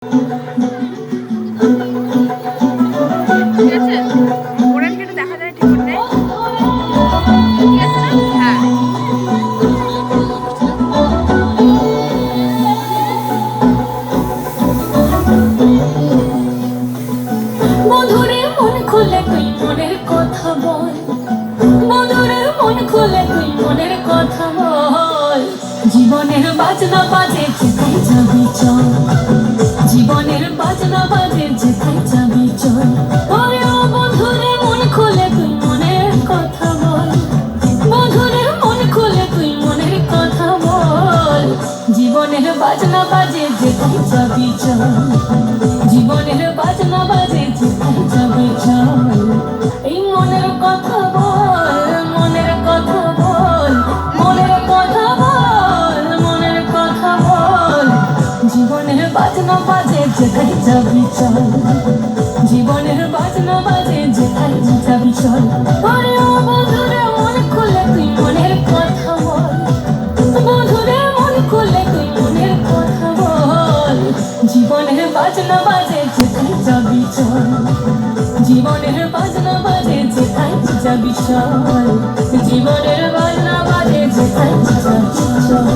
ঠিক আছে, ওরাল কেটে দেখা যায় ঠিক করে। ঠিক আছে না? হ্যাঁ। মধুরে মন খুলে তুই মনের কথা বল, মধুরে মন খুলে তুই মনের কথা বল। জীবনের বাজনা বাজে যেখানে যাবি চল, জীবনের বাজনা বাজে যেখানে যাবি চল। ওরে ও মধুরে মন খুলে তুই মনের কথা বল, মধুরে মন খুলে তুই মনের কথা বল। জীবনের বাজনা বাজে যেখানে যাবি চল, জীবনের বাজনা বাজে যেখানে যাবি চল। এই মনের কথা বল, মনের কথা বল, মনের কথা বল, মনের কথা বল। জীবনের বাজনা বাজে যেখানে যাবি চল, জীবনের বাজনা বাজে যেখানে যাবি চল। ওরে ও বন্ধুরে মন খুলে তুই মনের কথা বল, বন্ধুরে মন খুলে তুই মনের কথা বল। জীবনের বাজনা বাজে যেখানে যাবি চল, জীবনের বাজনা বাজে যেখানে যাবি চল, জীবনের বাজনা বাজে যেখানে যাবি চল।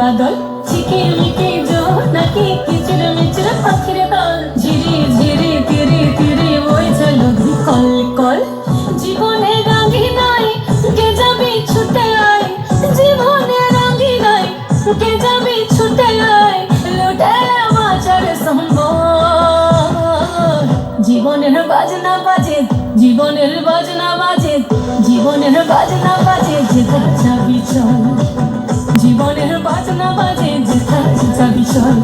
বাদল চিকির মিকির নাকি কিচির মিচির পাখির দল। ঝিরি ঝিরি তিরি তিরি বইছে নদী কল কল। জীবনে রাঙি নাই কে যাবি ছুটে আয়, জীবনে রাঙি নাই কে যাবি ছুটে আয়। লুটে বাজার সম্বল। জীবনের বাজনা বাজে, জীবনের বাজনা বাজে, জীবনের বাজনা বাজে যেখানে যাবি চল, জীবনের বাজনা বাজে যেখানে যাবি চল।